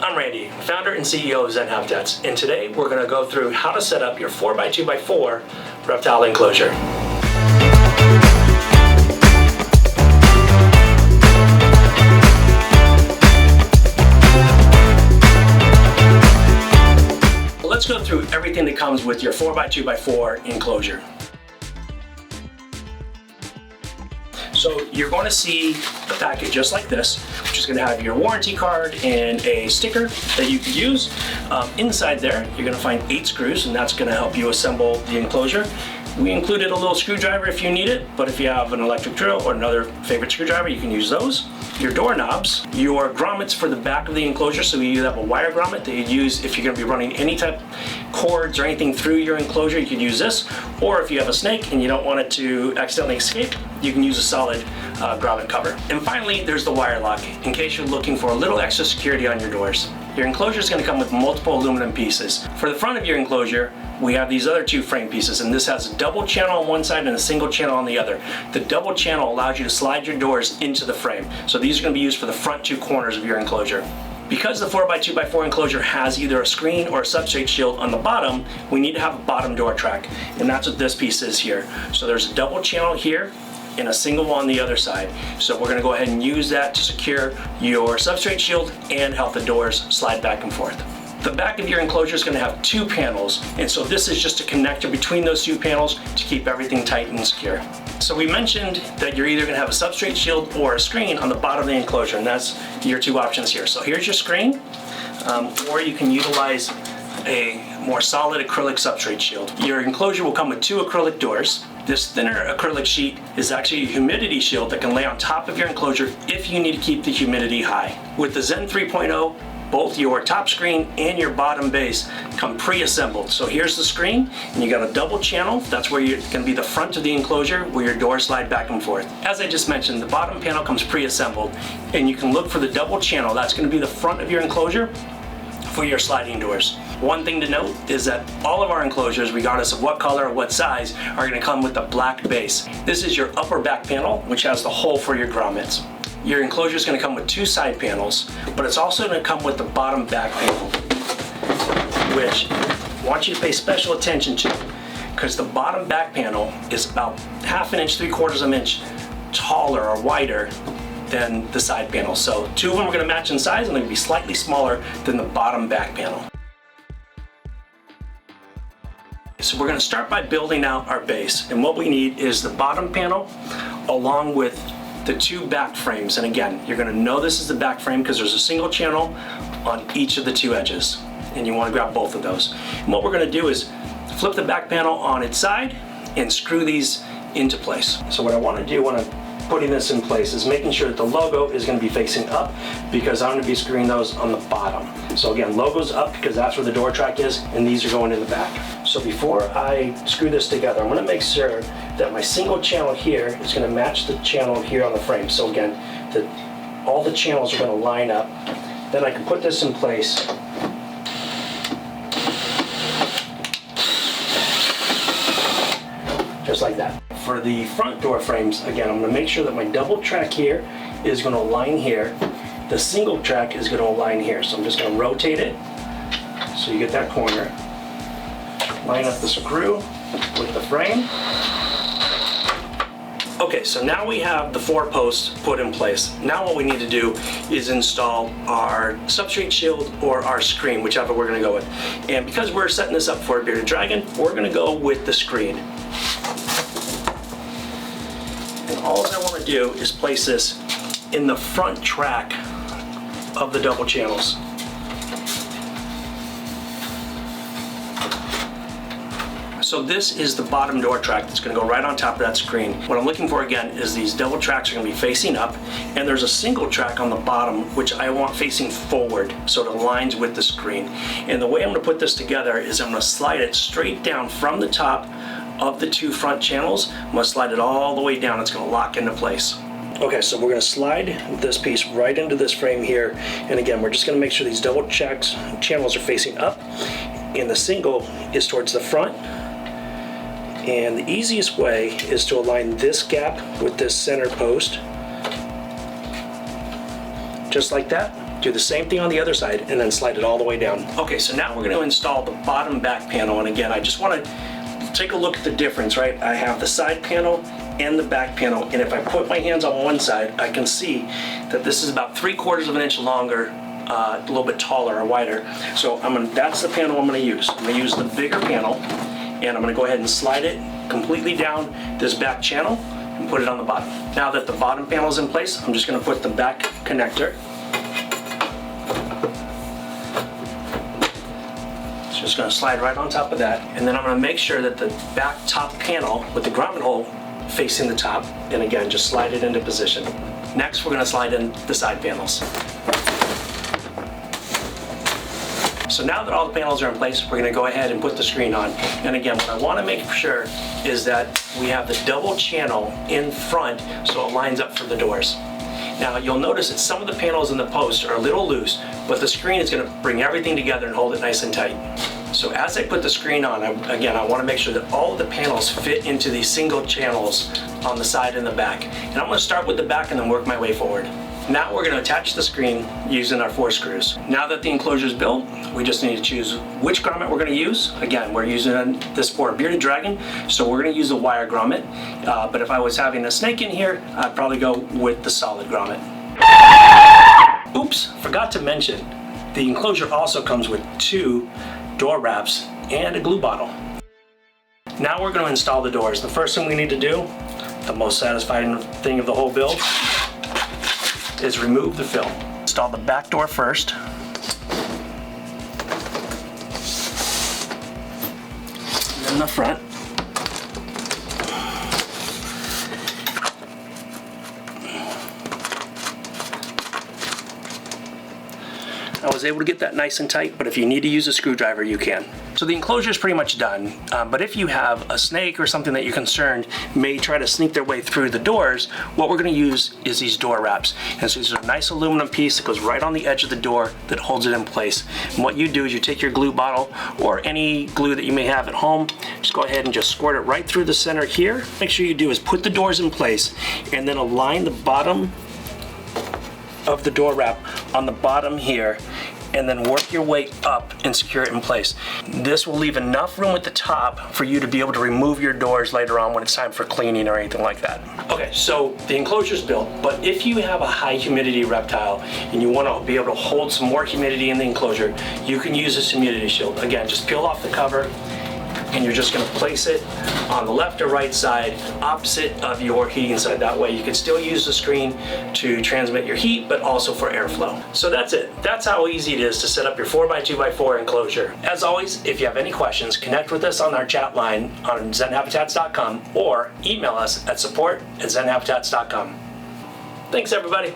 I'm Randy, founder and CEO of Zen Habitats, and today we're going to go through how to set up your 4x2x4 reptile enclosure. Let's go through everything that comes with your 4x2x4 enclosure. So you're going to see a package just like this, which is going to have your warranty card and a sticker that you can use. Inside there, you're going to find 8 screws, and that's going to help you assemble the enclosure. We included a little screwdriver if you need it, but if you have an electric drill or another favorite screwdriver, you can use those. Your doorknobs, your grommets for the back of the enclosure, so you have a wire grommet that you'd use if you're going to be running any type of cords or anything through your enclosure, you could use this. Or if you have a snake and you don't want it to accidentally escape, you can use a solid grommet cover. And finally, there's the wire lock, in case you're looking for a little extra security on your doors. Your enclosure is going to come with multiple aluminum pieces. For the front of your enclosure, we have these other 2 frame pieces, and this has a double channel on one side and a single channel on the other. The double channel allows you to slide your doors into the frame. So these are going to be used for the front 2 corners of your enclosure. Because the 4x2x4 enclosure has either a screen or a substrate shield on the bottom, we need to have a bottom door track, and that's what this piece is here. So there's a double channel here and a single one on the other side. So we're going to go ahead and use that to secure your substrate shield and help the doors slide back and forth. The back of your enclosure is going to have 2 panels, and so this is just a connector between those 2 panels to keep everything tight and secure. So we mentioned that you're either going to have a substrate shield or a screen on the bottom of the enclosure, and that's your 2 options here. So here's your screen, or you can utilize a more solid acrylic substrate shield. Your enclosure will come with 2 acrylic doors. This thinner acrylic sheet is actually a humidity shield that can lay on top of your enclosure if you need to keep the humidity high. With the Zen 3.0, both your top screen and your bottom base come pre-assembled. So here's the screen, and you got a double channel. That's where you're going to be the front of the enclosure where your doors slide back and forth. As I just mentioned, the bottom panel comes pre-assembled, and you can look for the double channel. That's going to be the front of your enclosure for your sliding doors. One thing to note is that all of our enclosures, regardless of what color or what size, are going to come with a black base. This is your upper back panel, which has the hole for your grommets. Your enclosure is going to come with 2 side panels, but it's also going to come with the bottom back panel, which I want you to pay special attention to, because the bottom back panel is about 1/2 inch, 3/4 inch taller or wider than the side panel. So 2 of them are going to match in size, and they're going to be slightly smaller than the bottom back panel. So we're going to start by building out our base, and what we need is the bottom panel along with the 2 back frames. And again, you're going to know this is the back frame because there's a single channel on each of the 2 edges, and you want to grab both of those. And what we're going to do is flip the back panel on its side and screw these into place. So what I want to do when I'm putting this in place is making sure that the logo is going to be facing up, because I'm going to be screwing those on the bottom. So again, logo's up because that's where the door track is, and these are going in the back. So before I screw this together, I'm going to make sure that my single channel here is going to match the channel here on the frame. So again, all the channels are going to line up. Then I can put this in place. Just like that. For the front door frames, again, I'm going to make sure that my double track here is going to align here. The single track is going to align here. So I'm just going to rotate it so you get that corner. Line up the screw with the frame. Okay, so now we have the 4 posts put in place. Now what we need to do is install our substrate shield or our screen, whichever we're going to go with. And because we're setting this up for a bearded dragon, we're going to go with the screen. And all I want to do is place this in the front track of the double channels. So this is the bottom door track that's going to go right on top of that screen. What I'm looking for again is these double tracks are going to be facing up, and there's a single track on the bottom which I want facing forward so it aligns with the screen. And the way I'm going to put this together is I'm going to slide it straight down from the top of the 2 front channels. I'm going to slide it all the way down. It's going to lock into place. Okay, so we're going to slide this piece right into this frame here, and again, we're just going to make sure these double channels are facing up, and the single is towards the front. And the easiest way is to align this gap with this center post, just like that. Do the same thing on the other side and then slide it all the way down. Okay, so now we're going to install the bottom back panel, and again, I just want to take a look at the difference, right? I have the side panel and the back panel, and if I put my hands on one side, I can see that this is about 3/4 of an inch longer, a little bit taller or wider. So that's the panel I'm going to use. I'm going to use the bigger panel, and I'm going to go ahead and slide it completely down this back channel and put it on the bottom. Now that the bottom panel is in place, I'm just going to put the back connector. Just going to slide right on top of that, and then I'm going to make sure that the back top panel with the grommet hole facing the top, and again, just slide it into position. Next, we're going to slide in the side panels. So now that all the panels are in place, we're going to go ahead and put the screen on. And again, what I want to make sure is that we have the double channel in front so it lines up for the doors. Now you'll notice that some of the panels in the post are a little loose, but the screen is going to bring everything together and hold it nice and tight. So as I put the screen on, again, I want to make sure that all of the panels fit into these single channels on the side and the back. And I'm going to start with the back and then work my way forward. Now we're going to attach the screen using our 4 screws. Now that the enclosure is built, we just need to choose which grommet we're going to use. Again, we're using this for a bearded dragon, so we're going to use a wire grommet. But if I was having a snake in here, I'd probably go with the solid grommet. Oops, forgot to mention, the enclosure also comes with 2 door wraps and a glue bottle. Now we're going to install the doors. The first thing we need to do, the most satisfying thing of the whole build, is remove the film. Install the back door first. And then the front. I was able to get that nice and tight, but if you need to use a screwdriver, you can. So the enclosure is pretty much done, but if you have a snake or something that you're concerned may try to sneak their way through the doors, what we're going to use is these door wraps. And so these are a nice aluminum piece that goes right on the edge of the door that holds it in place. And what you do is you take your glue bottle or any glue that you may have at home, just go ahead and just squirt it right through the center here. Make sure you do is put the doors in place and then align the bottom of the door wrap on the bottom here, and then work your way up and secure it in place. This will leave enough room at the top for you to be able to remove your doors later on when it's time for cleaning or anything like that. Okay, so the enclosure's built, but if you have a high humidity reptile and you want to be able to hold some more humidity in the enclosure, you can use this humidity shield. Again, just peel off the cover, and you're just going to place it on the left or right side opposite of your heating side. That way you can still use the screen to transmit your heat, but also for airflow. So that's it. That's how easy it is to set up your 4x2x4 enclosure. As always, if you have any questions, connect with us on our chat line on zenhabitats.com or email us at support@zenhabitats.com. Thanks, everybody.